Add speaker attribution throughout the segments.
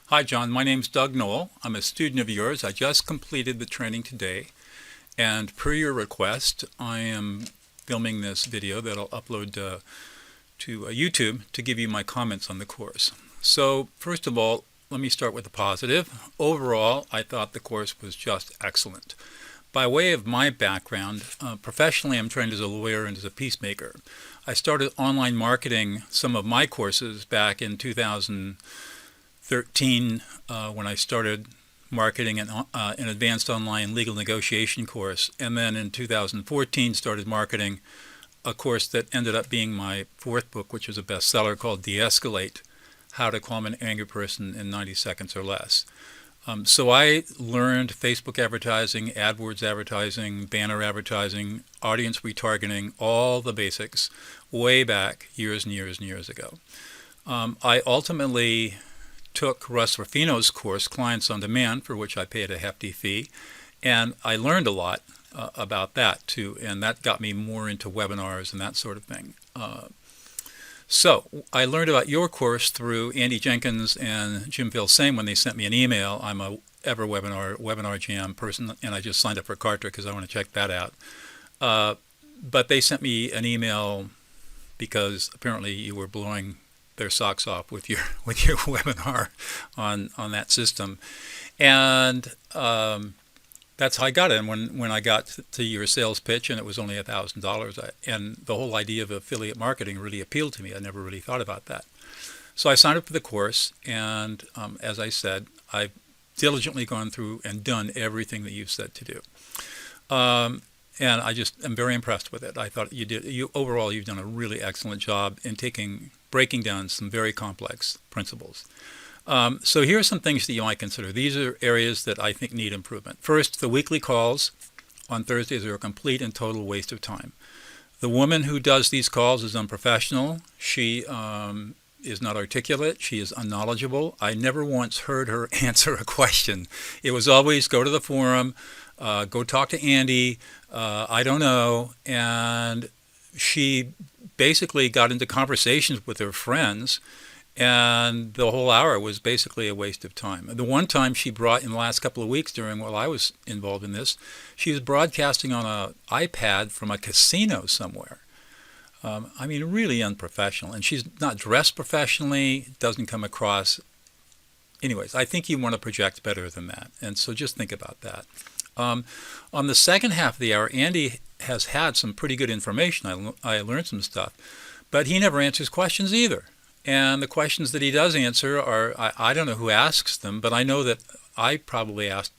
Speaker 1: Hi, John. My name's Doug Knoll. I'm a student of yours. I just completed the training today, and per your request, I am filming this video that I'll upload to YouTube to give you my comments on the course. So, first of all, let me start with the positive. Overall, I thought the course was just excellent. By way of my background, professionally, I'm trained as a lawyer and as a peacemaker. I started online marketing some of my courses back in 2013 when I started marketing an advanced online legal negotiation course, and then in 2014 started marketing a course that ended up being my fourth book, which was a bestseller called De-Escalate: How to Calm an Angry Person in 90 Seconds or Less. So I learned Facebook advertising, AdWords advertising, banner advertising, audience retargeting, all the basics way back years and years and years ago. I ultimately took Russ Ruffino's course, Clients on Demand, for which I paid a hefty fee, and I learned a lot about that too, and that got me more into webinars and that sort of thing. So I learned about your course through Andy Jenkins and Jim Vilsain when they sent me an email. I'm a Webinar Jam person, and I just signed up for Kartra because I want to check that out. But they sent me an email because apparently you were blowing their socks off with your webinar on that system, and that's how I got it. And when I got to your sales pitch, and it was only $1,000, and the whole idea of affiliate marketing really appealed to me. I never really thought about that. So I signed up for the course, and as I said, I've diligently gone through and done everything that you've said to do. And I just am very impressed with it. I thought overall you've done a really excellent job in breaking down some very complex principles. So here are some things that you might consider. These are areas that I think need improvement. First, the weekly calls on Thursdays are a complete and total waste of time. The woman who does these calls is unprofessional. She is not articulate. She is unknowledgeable. I never once heard her answer a question. It was always go to the forum, go talk to Andy, I don't know. And she basically got into conversations with her friends, and the whole hour was basically a waste of time. The one time she brought, in the last couple of weeks while I was involved in this, she was broadcasting on an iPad from a casino somewhere. I mean, really unprofessional. And she's not dressed professionally, doesn't come across. Anyways, I think you want to project better than that. And so just think about that. On the second half of the hour, Andy has had some pretty good information. I learned some stuff. But he never answers questions either. And the questions that he does answer are, I don't know who asks them, but I know that I probably asked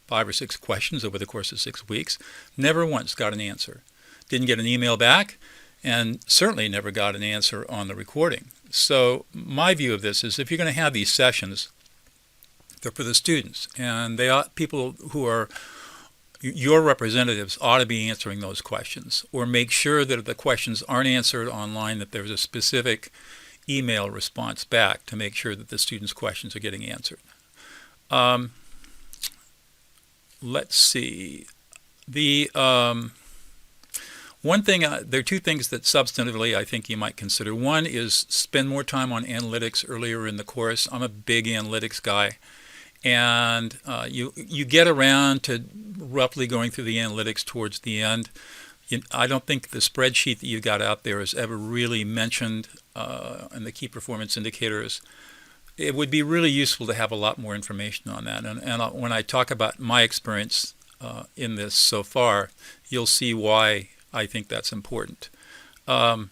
Speaker 1: 5 or 6 questions over the course of 6 weeks, never once got an answer. Didn't get an email back, and certainly never got an answer on the recording. So my view of this is if you're going to have these sessions, they're for the students, and people who are your representatives ought to be answering those questions, or make sure that if the questions aren't answered online, that there's a specific email response back to make sure that the students' questions are getting answered. Let's see. There are 2 things that substantively I think you might consider. One is spend more time on analytics earlier in the course. I'm a big analytics guy, and you get around to roughly going through the analytics towards the end. I don't think the spreadsheet that you got out there is ever really mentioned in the key performance indicators. It would be really useful to have a lot more information on that. And when I talk about my experience in this so far, you'll see why I think that's important. I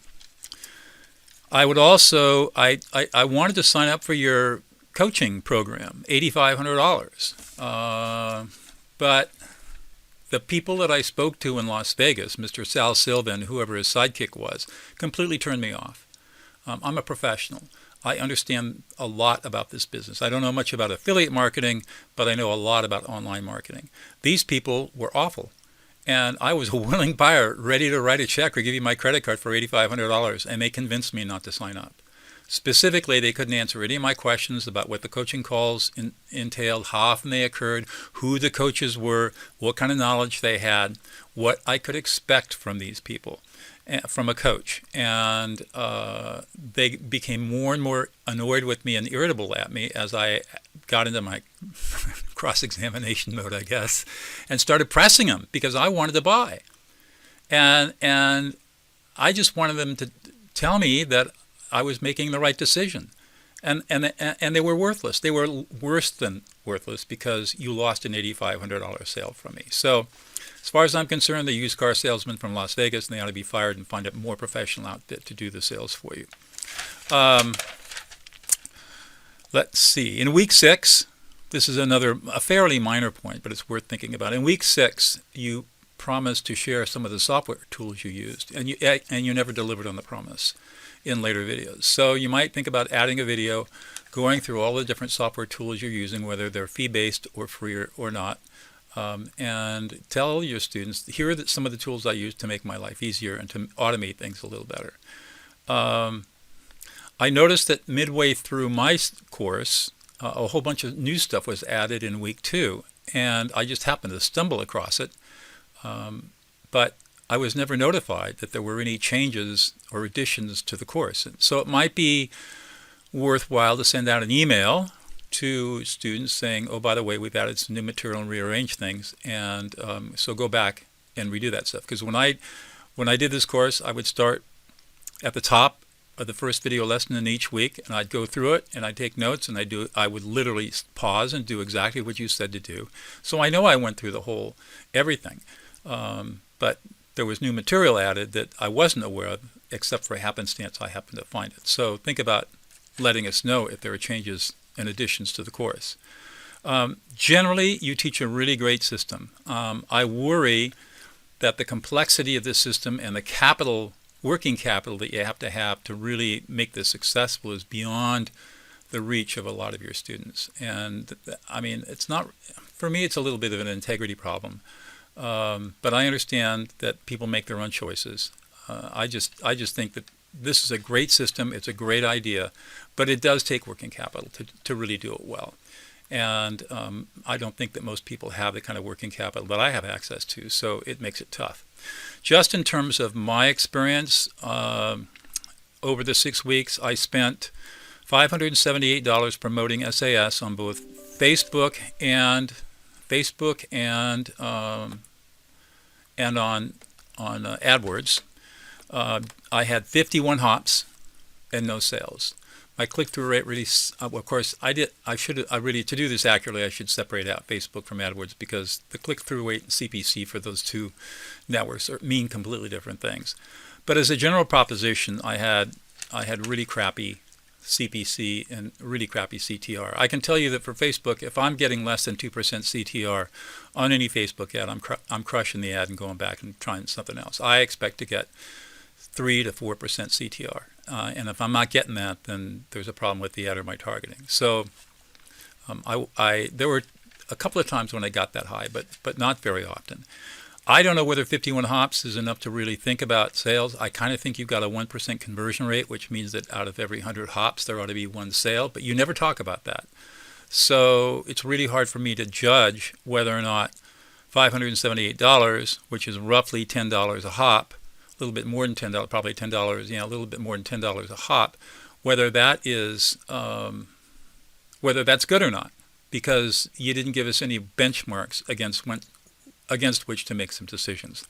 Speaker 1: would also, I wanted to sign up for your coaching program, $8,500. But the people that I spoke to in Las Vegas, Mr. Sal Silva and whoever his sidekick was, completely turned me off. I'm a professional. I understand a lot about this business. I don't know much about affiliate marketing, but I know a lot about online marketing. These people were awful. And I was a willing buyer, ready to write a check or give you my credit card for $8,500, and they convinced me not to sign up. Specifically, they couldn't answer any of my questions about what the coaching calls entailed, how often they occurred, who the coaches were, what kind of knowledge they had, what I could expect from these people, from a coach. And they became more and more annoyed with me and irritable at me as I got into my cross-examination mode, I guess, and started pressing them because I wanted to buy. And I just wanted them to tell me that I was making the right decision. And they were worthless. They were worse than worthless because you lost an $8,500 sale from me. So as far as I'm concerned, the used car salesman from Las Vegas, and they ought to be fired and find a more professional outfit to do the sales for you. Let's see. In week 6, this is a fairly minor point, but it's worth thinking about. In week 6, you promised to share some of the software tools you used, and you never delivered on the promise in later videos. So you might think about adding a video, going through all the different software tools you're using, whether they're fee-based or free or not, and tell your students, here are some of the tools I use to make my life easier and to automate things a little better. I noticed that midway through my course, a whole bunch of new stuff was added in week 2, and I just happened to stumble across it. But I was never notified that there were any changes or additions to the course. And so it might be worthwhile to send out an email to students saying, oh, by the way, we've added some new material and rearranged things, and so go back and redo that stuff. Because when I did this course, I would start at the top of the first video lesson in each week, and I'd go through it, and I'd take notes, and I would literally pause and do exactly what you said to do. So I know I went through the whole everything. But there was new material added that I wasn't aware of, except for happenstance I happened to find it. So think about letting us know if there are changes and additions to the course. Generally, you teach a really great system. I worry that the complexity of this system and the working capital that you have to really make this successful is beyond the reach of a lot of your students. And I mean, for me, it's a little bit of an integrity problem. But I understand that people make their own choices. I just think that this is a great system. It's a great idea, but it does take working capital to really do it well. And I don't think that most people have the kind of working capital that I have access to, so it makes it tough. Just in terms of my experience, over the 6 weeks, I spent $578 promoting SAS on both Facebook and on AdWords. I had 51 hops and no sales. My click-through rate really, of course, to do this accurately, I should separate out Facebook from AdWords because the click-through rate and CPC for those two networks mean completely different things. But as a general proposition, I had really crappy CPC and really crappy CTR. I can tell you that for Facebook, if I'm getting less than 2% CTR on any Facebook ad, I'm crushing the ad and going back and trying something else. I expect to get 3 to 4% CTR. And if I'm not getting that, then there's a problem with the ad or my targeting. So there were a couple of times when I got that high, but not very often. I don't know whether 51 hops is enough to really think about sales. I kind of think you've got a 1% conversion rate, which means that out of every 100 hops, there ought to be one sale, but you never talk about that. So it's really hard for me to judge whether or not $578, which is roughly $10 a hop, a little bit more than $10, probably $10, a little bit more than $10 a hop, whether that's good or not, because you didn't give us any benchmarks against which to make some decisions.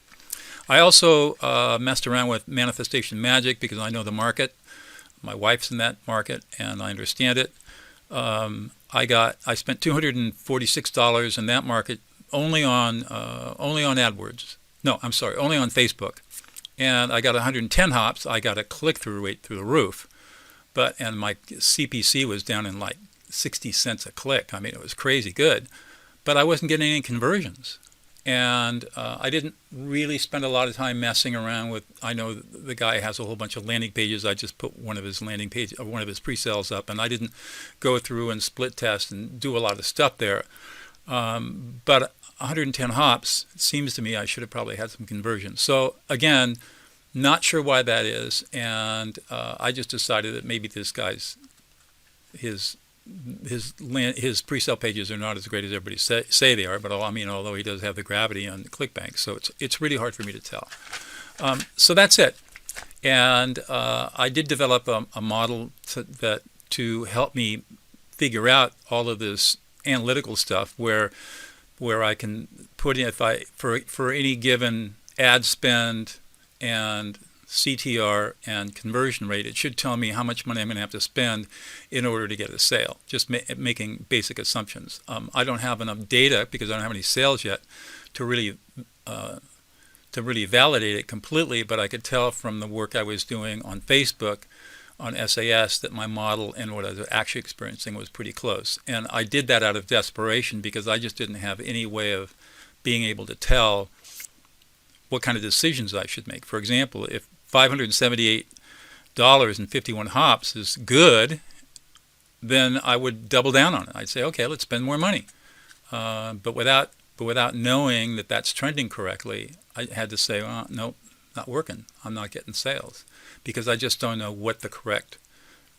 Speaker 1: I also messed around with Manifestation Magic because I know the market. My wife's in that market and I understand it. I spent $246 in that market only on AdWords. No, I'm sorry, only on Facebook. And I got 110 hops. I got a click-through rate through the roof, and my CPC was down in like 60 cents a click. I mean, it was crazy good, but I wasn't getting any conversions. And I didn't really spend a lot of time messing around with. I know the guy has a whole bunch of landing pages. I just put one of his pre-sales up, and I didn't go through and split test and do a lot of stuff there. But 110 hops, it seems to me I should have probably had some conversion. So again, not sure why that is, and I just decided that maybe this guy's his pre-sale pages are not as great as everybody say they are, but although he does have the gravity on ClickBank, so it's really hard for me to tell. So that's it, and I did develop a model to help me figure out all of this analytical stuff where I can put in, if I for any given ad spend and CTR and conversion rate, it should tell me how much money I'm going to have to spend in order to get a sale, just making basic assumptions. I don't have enough data because I don't have any sales yet to really validate it completely, but I could tell from the work I was doing on Facebook, on SAS, that my model and what I was actually experiencing was pretty close. And I did that out of desperation because I just didn't have any way of being able to tell what kind of decisions I should make. For example, if $578.51 hops is good, then I would double down on it. I'd say, okay, let's spend more money. But without knowing that that's trending correctly, I had to say, well, nope, not working. I'm not getting sales because I just don't know what the correct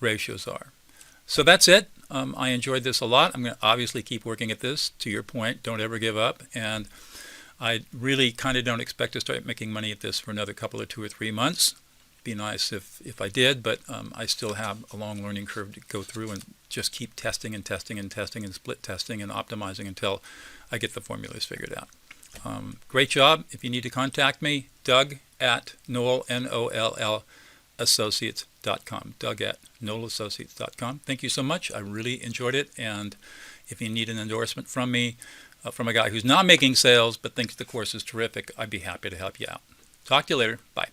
Speaker 1: ratios are. So that's it. I enjoyed this a lot. I'm going to obviously keep working at this. To your point, don't ever give up. And I really kind of don't expect to start making money at this for another couple of 2 or 3 months. Be nice if I did, but I still have a long learning curve to go through and just keep testing and testing and testing and split testing and optimizing until I get the formulas figured out. Great job. If you need to contact me, Doug at Knoll, N-O-L-L, associates.com. Doug at knollassociates.com. Thank you so much. I really enjoyed it. And if you need an endorsement from me, from a guy who's not making sales but thinks the course is terrific, I'd be happy to help you out. Talk to you later. Bye.